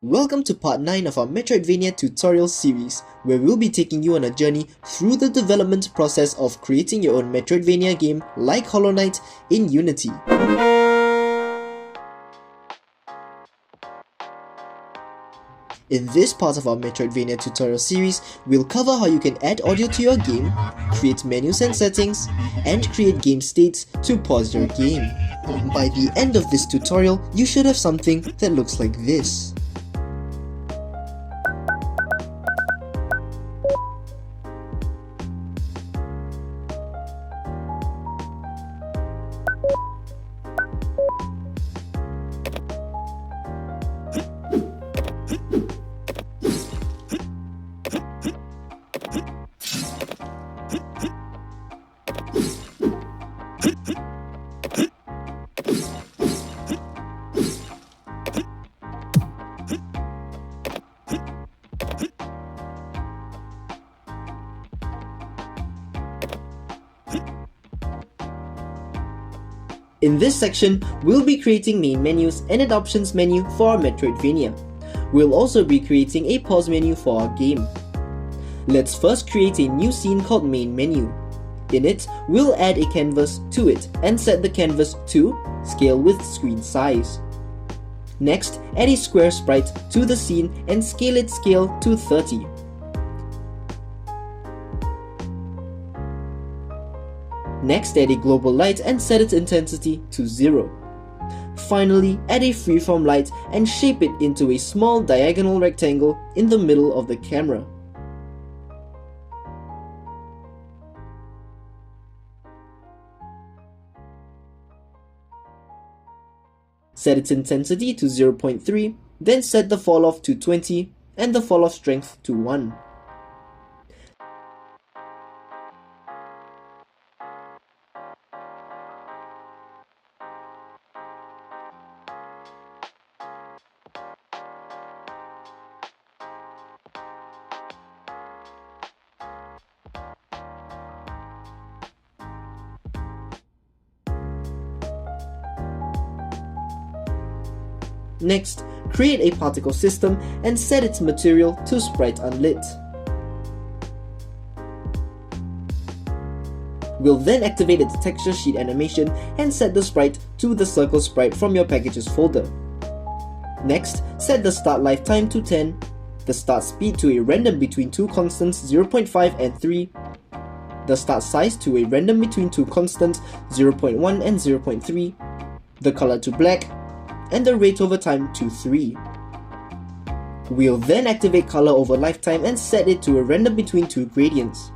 Welcome to part 9 of our Metroidvania tutorial series, where we'll be taking you on a journey through the development process of creating your own Metroidvania game like Hollow Knight in Unity. In this part of our Metroidvania tutorial series, we'll cover how you can add audio to your game, create menus and settings, and create game states to pause your game. By the end of this tutorial, you should have something that looks like this. In this section, we'll be creating main menus and an options menu for our Metroidvania. We'll also be creating a pause menu for our game. Let's first create a new scene called main menu. In it, we'll add a canvas to it and set the canvas to scale with screen size. Next, add a square sprite to the scene and scale its scale to 30. Next, add a global light and set its intensity to 0. Finally, add a freeform light and shape it into a small diagonal rectangle in the middle of the camera. Set its intensity to 0.3, then set the falloff to 20 and the falloff strength to 1. Next, create a particle system and set its material to sprite unlit. We'll then activate its texture sheet animation and set the sprite to the circle sprite from your packages folder. Next, set the start lifetime to 10, the start speed to a random between two constants 0.5 and 3, the start size to a random between two constants 0.1 and 0.3, the color to black, and the rate over time to 3. We'll then activate color over lifetime and set it to a random between two gradients.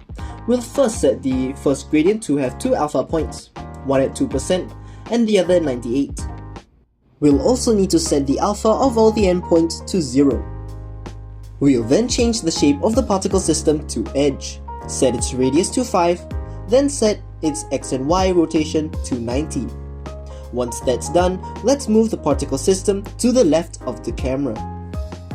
We'll first set the first gradient to have two alpha points, one at 2% and the other at 98. We'll also need to set the alpha of all the endpoints to 0. We'll then change the shape of the particle system to edge, set its radius to 5, then set its x and y rotation to 90. Once that's done, let's move the particle system to the left of the camera.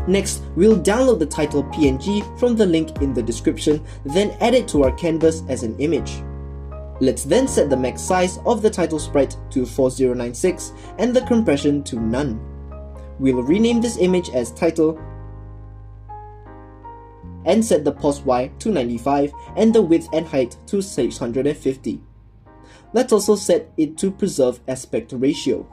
Next, we'll download the title PNG from the link in the description, then add it to our canvas as an image. Let's then set the max size of the title sprite to 4096 and the compression to none. We'll rename this image as title and set the pause Y to 95 and the width and height to 650. Let's also set it to preserve aspect ratio.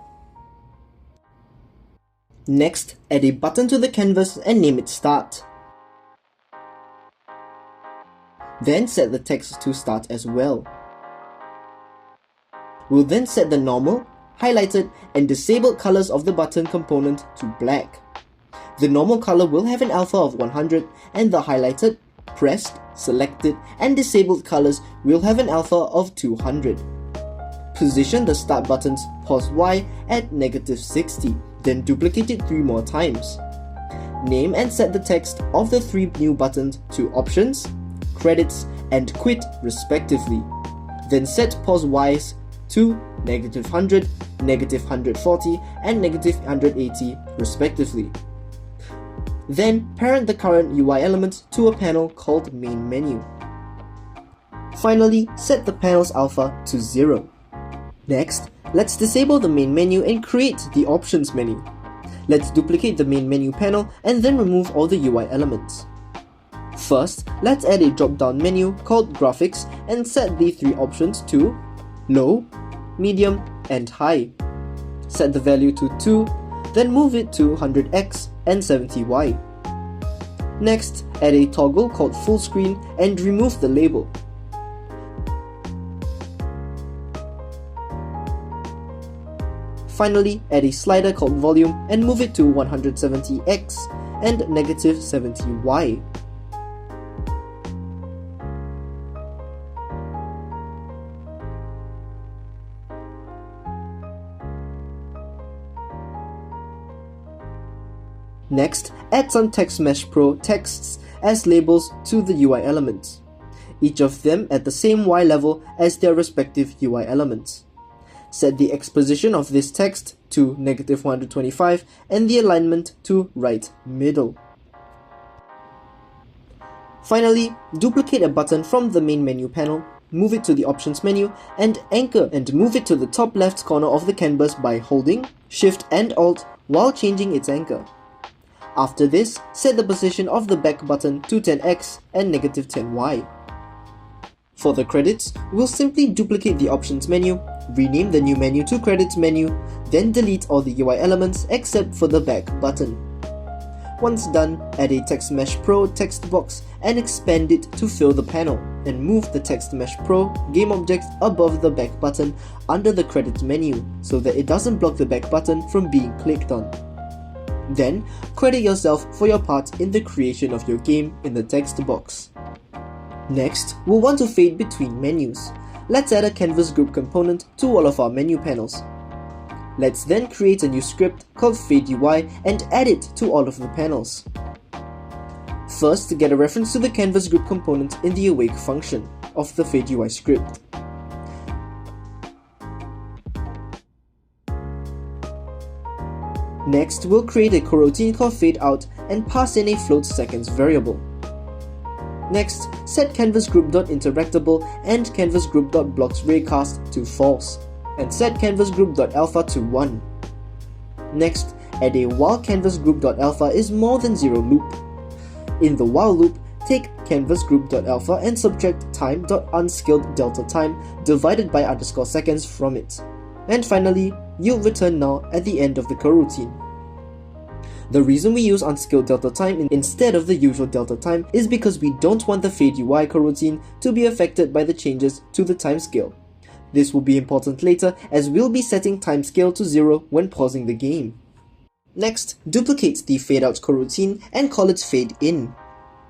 Next, add a button to the canvas and name it Start. Then set the text to Start as well. We'll then set the normal, highlighted, and disabled colors of the button component to black. The normal color will have an alpha of 100 and the highlighted, pressed, selected, and disabled colors will have an alpha of 200. Position the start button's pause Y at -60, then duplicate it 3 more times. Name and set the text of the 3 new buttons to Options, Credits, and Quit respectively. Then set pause Ys to -100, -140, and -180 respectively. Then parent the current UI element to a panel called Main Menu. Finally, set the panel's alpha to 0. Next, let's disable the main menu and create the options menu. Let's duplicate the main menu panel and then remove all the UI elements. First, let's add a drop-down menu called Graphics and set the 3 options to Low, Medium, and High. Set the value to 2, then move it to 100x and 70y. Next, add a toggle called Full Screen and remove the label. Finally, add a slider called Volume and move it to 170x and -70y. Next, add some Text Mesh Pro texts as labels to the UI elements, each of them at the same Y level as their respective UI elements. Set the exposition of this text to -125 and the alignment to right middle. Finally, duplicate a button from the main menu panel, move it to the options menu, and anchor and move it to the top left corner of the canvas by holding Shift and Alt while changing its anchor. After this, set the position of the back button to 10x and -10y. For the credits, we'll simply duplicate the options menu, rename the new menu to credits menu, then delete all the UI elements except for the back button. Once done, add a Text Mesh Pro text box and expand it to fill the panel, and move the Text Mesh Pro game object above the back button under the credits menu so that it doesn't block the back button from being clicked on. Then, credit yourself for your part in the creation of your game in the text box. Next, we'll want to fade between menus. Let's add a canvas group component to all of our menu panels. Let's then create a new script called Fade UI and add it to all of the panels. First, get a reference to the canvas group component in the awake function of the Fade UI script. Next, we'll create a coroutine called Fade Out and pass in a float seconds variable. Next, set canvasGroup.interactable and canvasGroup.blocksRaycast to false, and set canvasGroup.alpha to 1. Next, add a while canvasGroup.alpha is more than 0 loop. In the while loop, take canvasGroup.alpha and subtract time.unscaled delta time divided by _seconds from it. And finally, you'll return null at the end of the coroutine. The reason we use unscaled delta time instead of the usual delta time is because we don't want the Fade UI coroutine to be affected by the changes to the timescale. This will be important later as we'll be setting timescale to 0 when pausing the game. Next, duplicate the Fade Out coroutine and call it Fade In.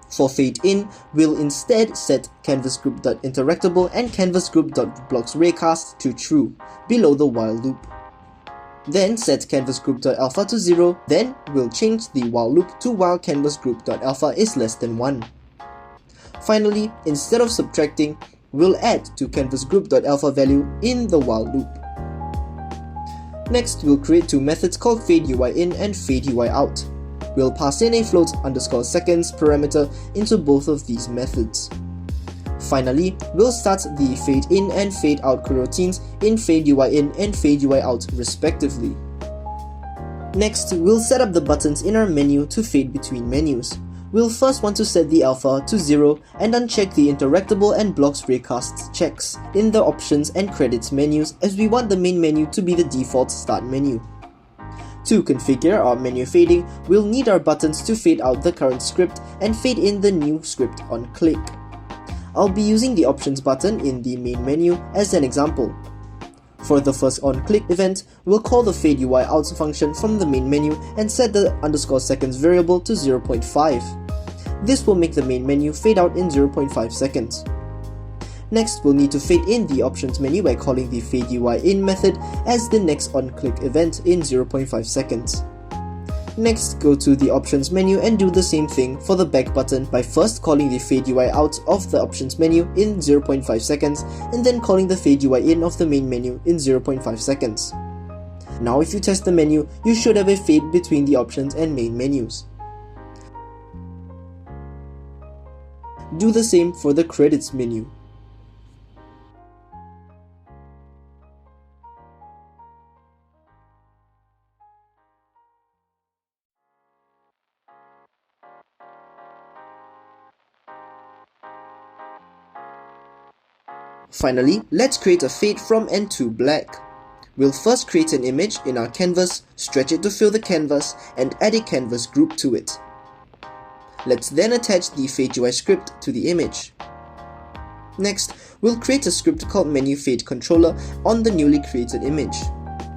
For Fade In, we'll instead set canvasGroup.interactable and canvasGroup.blocksRaycast to true, below the while loop. Then set canvasGroup.alpha to 0, then we'll change the while loop to while canvasGroup.alpha is less than 1. Finally, instead of subtracting, we'll add to canvasGroup.alpha value in the while loop. Next, we'll create 2 methods called Fade UI In and Fade UI Out. We'll pass in a float _seconds parameter into both of these methods. Finally, we'll start the Fade In and Fade Out coroutines in Fade UI In and Fade UI Out respectively. Next, we'll set up the buttons in our menu to fade between menus. We'll first want to set the alpha to 0 and uncheck the interactable and blocks raycast checks in the options and credits menus as we want the main menu to be the default start menu. To configure our menu fading, we'll need our buttons to fade out the current script and fade in the new script on click. I'll be using the options button in the main menu as an example. For the first on-click event, we'll call the Fade UI Out function from the main menu and set the _seconds variable to 0.5. This will make the main menu fade out in 0.5 seconds. Next, we'll need to fade in the options menu by calling the Fade UI In method as the next on-click event in 0.5 seconds. Next, go to the options menu and do the same thing for the back button by first calling the Fade UI Out of the options menu in 0.5 seconds and then calling the Fade UI In of the main menu in 0.5 seconds. Now if you test the menu, you should have a fade between the options and main menus. Do the same for the credits menu. Finally, let's create a fade from and to black. We'll first create an image in our canvas, stretch it to fill the canvas, and add a canvas group to it. Let's then attach the Fade UI script to the image. Next, we'll create a script called Menu Fade Controller on the newly created image.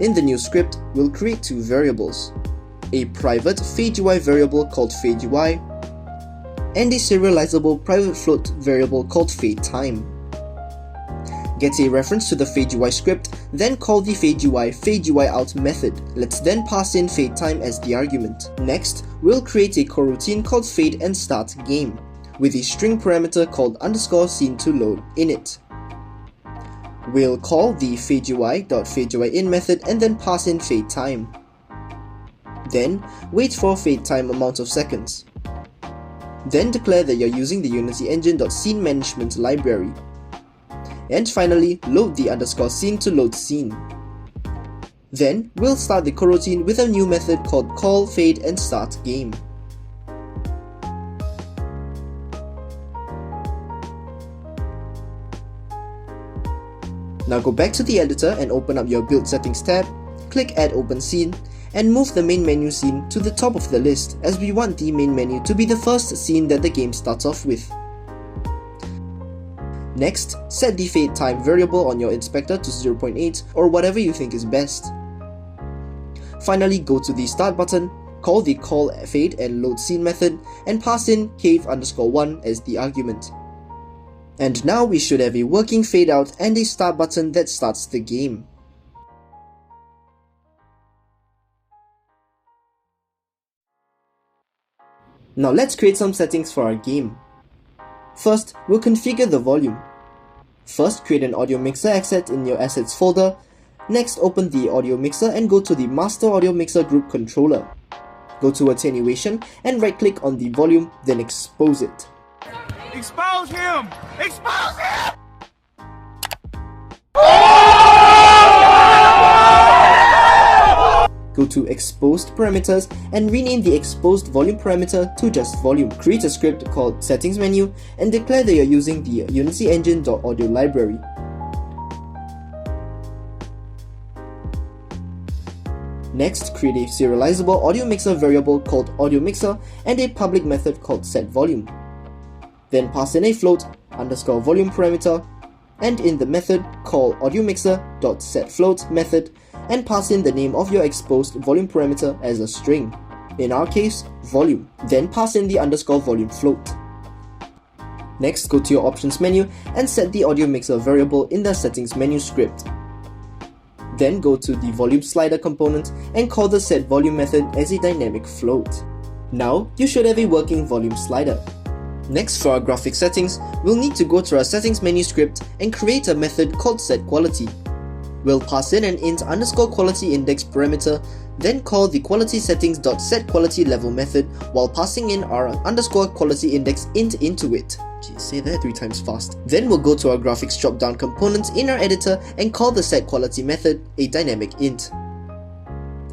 In the new script, we'll create two variables: a private Fade UI variable called Fade UI, and a serializable private float variable called Fade Time. Get a reference to the Fade UI script, then call the Fade UI out method. Let's then pass in Fade Time as the argument. Next, we'll create a coroutine called Fade and Start Game, with a string parameter called _scene to load in it. We'll call the FadeUI.FadeUIIn method and then pass in Fade Time. Then, wait for Fade Time amount of seconds. Then declare that you're using the Unity Engine.Scene Management library. And finally, load the _scene to load scene. Then, we'll start the coroutine with a new method called call fade and start game. Now go back to the editor and open up your Build Settings tab, click Add Open Scene, and move the main menu scene to the top of the list, as we want the main menu to be the first scene that the game starts off with. Next, set the Fade Time variable on your inspector to 0.8 or whatever you think is best. Finally, go to the Start button, call the Call Fade and Load Scene method, and pass in cave_1 as the argument. And now we should have a working fade out and a start button that starts the game. Now let's create some settings for our game. First, we'll configure the volume. First, create an audio mixer asset in your assets folder. Next, open the audio mixer and go to the master audio mixer group controller. Go to attenuation and right click on the volume, then expose it. Expose him! Expose him! Go to Exposed Parameters and rename the exposed volume parameter to just volume. Create a script called Settings Menu and declare that you're using the Unity Engine.Audio library. Next, create a serializable audio mixer variable called Audio Mixer and a public method called SetVolume. Then pass in a float _volume parameter, and in the method call AudioMixer.setFloat method and pass in the name of your exposed volume parameter as a string, in our case, volume. Then pass in the _volume float. Next, go to your options menu and set the audio mixer variable in the settings menu script. Then go to the volume slider component and call the setVolume method as a dynamic float. Now, you should have a working volume slider. Next, for our graphic settings, we'll need to go to our settings menu script and create a method called setQuality. We'll pass in an int _quality index parameter, then call the quality settings.setQuality level method while passing in our _quality index int into it. Gee, say that 3 times fast. Then we'll go to our graphics drop-down component in our editor and call the setQuality method a dynamic int.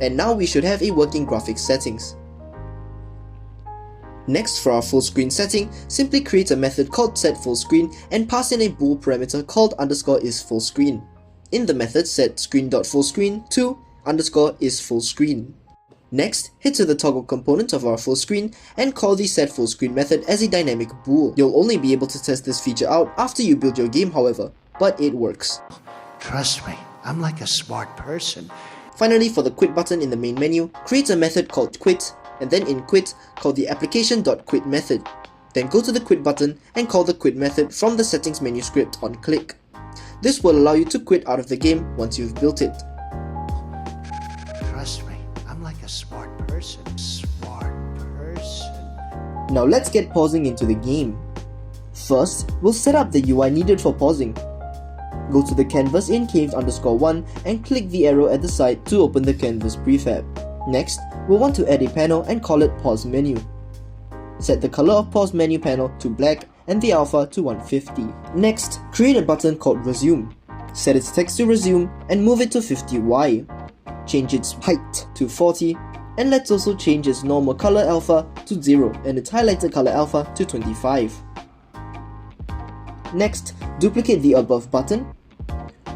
And now we should have a working graphics settings. Next, for our full screen setting, simply create a method called setFullScreen and pass in a bool parameter called _isFullScreen. In the method, set screen.fullscreen to _isFullScreen. Next, hit to the toggle component of our full screen and call the setFullScreen method as a dynamic bool. You'll only be able to test this feature out after you build your game, however, but it works. Trust me, I'm like a smart person. Finally, for the quit button in the main menu, create a method called quit, and then in quit, call the application.quit method. Then go to the quit button and call the quit method from the settings menu script on click. This will allow you to quit out of the game once you've built it. Trust me, I'm like a smart person. Now let's get pausing into the game. First, we'll set up the UI needed for pausing. Go to the canvas in cave_1 and click the arrow at the side to open the canvas prefab. Next, we'll want to add a panel and call it Pause Menu. Set the color of Pause Menu panel to black and the alpha to 150. Next, create a button called Resume. Set its text to resume and move it to 50Y. Change its height to 40, and let's also change its normal color alpha to 0 and its highlighted color alpha to 25. Next, duplicate the above button,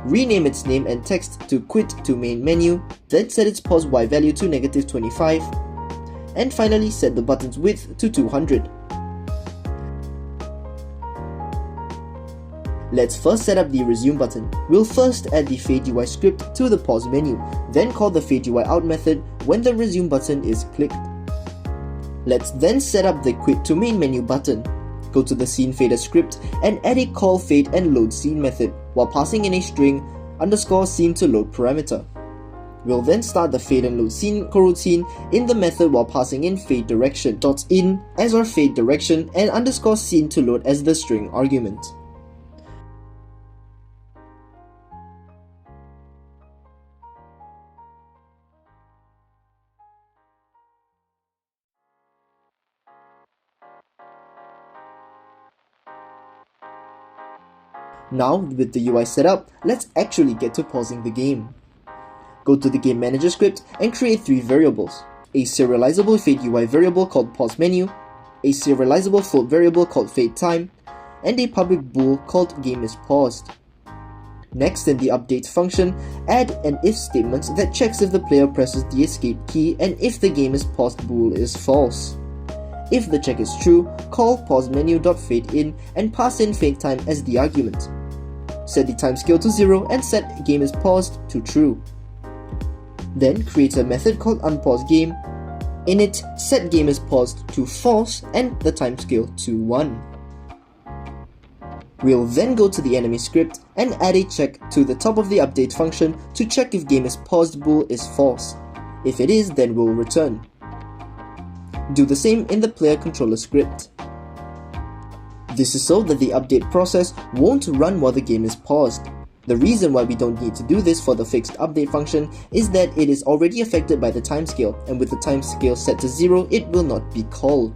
rename its name and text to quit to main menu, then set its pause Y value to -25, and finally set the button's width to 200. Let's first set up the resume button. We'll first add the fade UI script to the pause menu, then call the fade UI out method when the resume button is clicked. Let's then set up the quit to main menu button. Go to the scene fader script and add a call fade and load scene method while passing in a string _scene to load parameter. We'll then start the fade and load scene coroutine in the method while passing in fade direction .in as our fade direction and _scene to load as the string argument. Now, with the UI set up, let's actually get to pausing the game. Go to the game manager script and create 3 variables: a serializable fade UI variable called pause menu, a serializable float variable called fade time, and a public bool called game is paused. Next, in the update function, add an if statement that checks if the player presses the escape key and if the game is paused bool is false. If the check is true, call pause menu.fadeIn and pass in fade time as the argument. Set the timescale to 0 and set game is paused to true. Then create a method called unpauseGame. In it, set game is paused to false and the timescale to 1. We'll then go to the enemy script and add a check to the top of the update function to check if game is paused bool is false. If it is, then we'll return. Do the same in the player controller script. This is so that the update process won't run while the game is paused. The reason why we don't need to do this for the fixed update function is that it is already affected by the timescale, and with the timescale set to 0, it will not be called.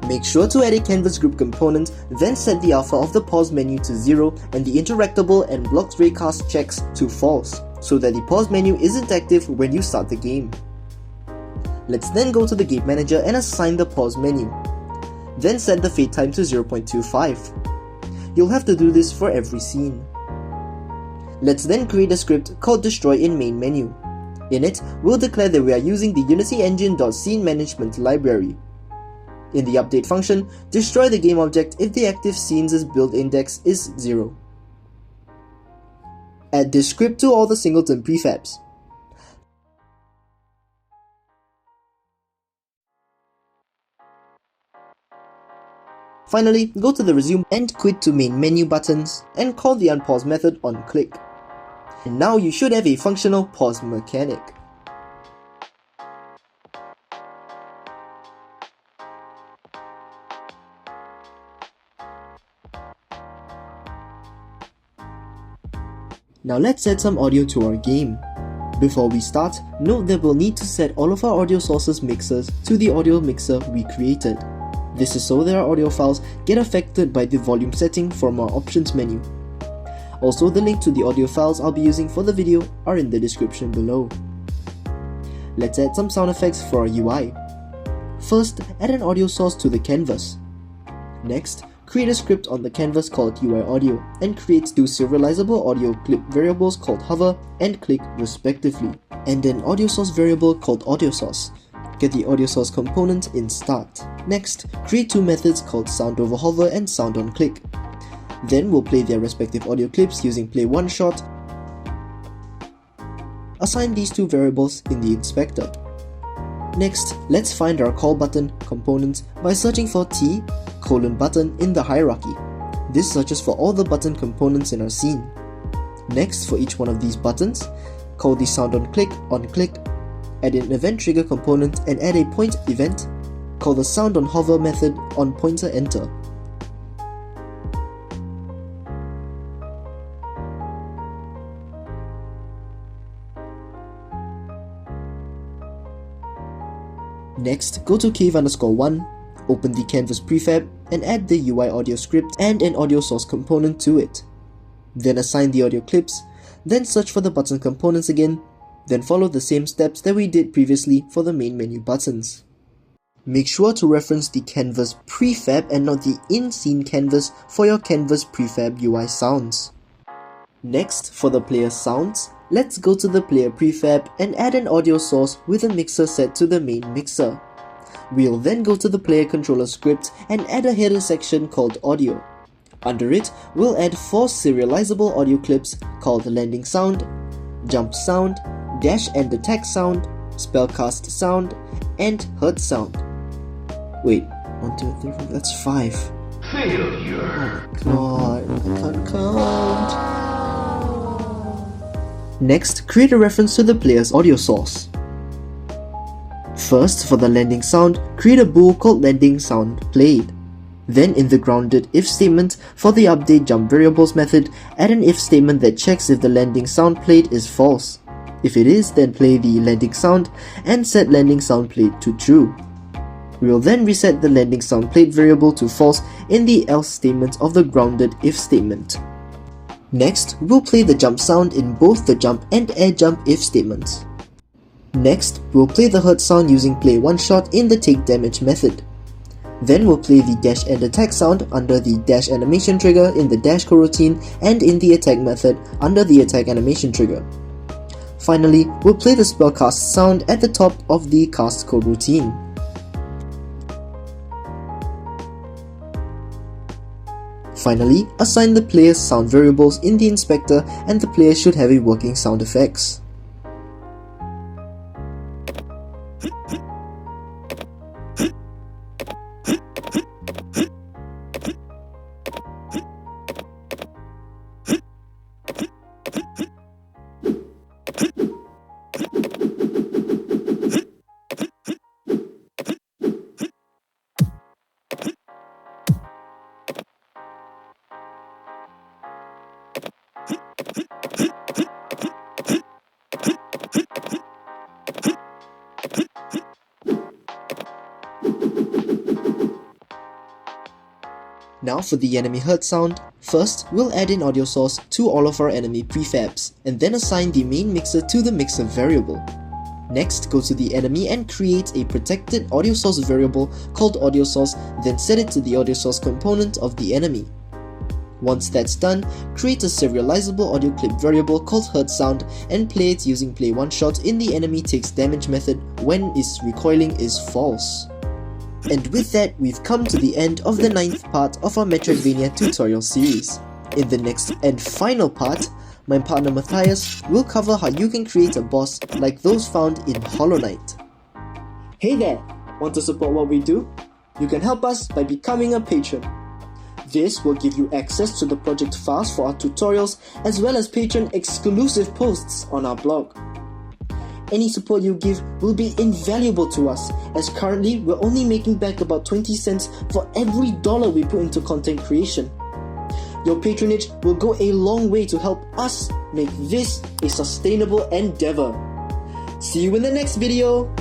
Make sure to add a canvas group component, then set the alpha of the pause menu to 0 and the interactable and blocks raycast checks to false, so that the pause menu isn't active when you start the game. Let's then go to the game manager and assign the pause menu. Then set the fade time to 0.25. You'll have to do this for every scene. Let's then create a script called destroy in main menu. In it, we'll declare that we are using the Unity Engine.scene management library. In the update function, destroy the game object if the active scenes' build index is 0. Add this script to all the singleton prefabs. Finally, go to the resume and quit to main menu buttons and call the unpause method on click. And now you should have a functional pause mechanic. Now let's add some audio to our game. Before we start, note that we'll need to set all of our audio sources mixers to the audio mixer we created. This is so that our audio files get affected by the volume setting from our options menu. Also, the link to the audio files I'll be using for the video are in the description below. Let's add some sound effects for our UI. First, add an audio source to the canvas. Next, create a script on the canvas called UI Audio and create 2 serializable audio clip variables called hover and click respectively, and an audio source variable called audio source. Get the audio source component in start. Next, create 2 methods called sound over hover and sound on click. Then we'll play their respective audio clips using play one shot. Assign these 2 variables in the inspector. Next, let's find our call button component by searching for T:button in the hierarchy. This searches for all the button components in our scene. Next, for each one of these buttons, call the sound on click, add an event trigger component and add a point event. Call the sound on hover method on pointer enter. Next, go to cave_1, open the canvas prefab and add the UI audio script and an audio source component to it. Then assign the audio clips, then search for the button components again, then follow the same steps that we did previously for the main menu buttons. Make sure to reference the canvas prefab and not the in-scene canvas for your canvas prefab UI sounds. Next, for the player sounds, let's go to the player prefab and add an audio source with a mixer set to the main mixer. We'll then go to the player controller script and add a header section called audio. Under it, we'll add 4 serializable audio clips called landing sound, jump sound, dash and attack sound, spellcast sound, and hurt sound. Wait, 1, 2, 3, 4, that's 5. Failure. Oh my god, I can't count. Next, create a reference to the player's audio source. First, for the landing sound, create a bool called landing sound played. Then in the grounded if statement, for the update jump variables method, add an if statement that checks if the landing sound played is false. If it is, then play the landing sound and set landing sound played to true. We will then reset the landing sound played variable to false in the else statement of the grounded if statement. Next, we'll play the jump sound in both the jump and air jump if statements. Next, we'll play the hurt sound using play one shot in the take damage method. Then we'll play the dash and attack sound under the dash animation trigger in the dash coroutine and in the attack method under the attack animation trigger. Finally, we'll play the spellcast sound at the top of the cast coroutine. Finally, assign the player's sound variables in the inspector and the player should have a working sound effects. Now for the enemy hurt sound. First, we'll add in audio source to all of our enemy prefabs, and then assign the main mixer to the mixer variable. Next, go to the enemy and create a protected audio source variable called audio source, then set it to the audio source component of the enemy. Once that's done, create a serializable audio clip variable called hurt sound and play it using play one shot in the enemy takes damage method when its recoiling is false. And with that, we've come to the end of the 9th part of our Metroidvania tutorial series. In the next and final part, my partner Matias will cover how you can create a boss like those found in Hollow Knight. Hey there! Want to support what we do? You can help us by becoming a patron. This will give you access to the project files for our tutorials as well as patron exclusive posts on our blog. Any support you give will be invaluable to us, as currently we're only making back about 20 cents for every dollar we put into content creation. Your patronage will go a long way to help us make this a sustainable endeavor. See you in the next video!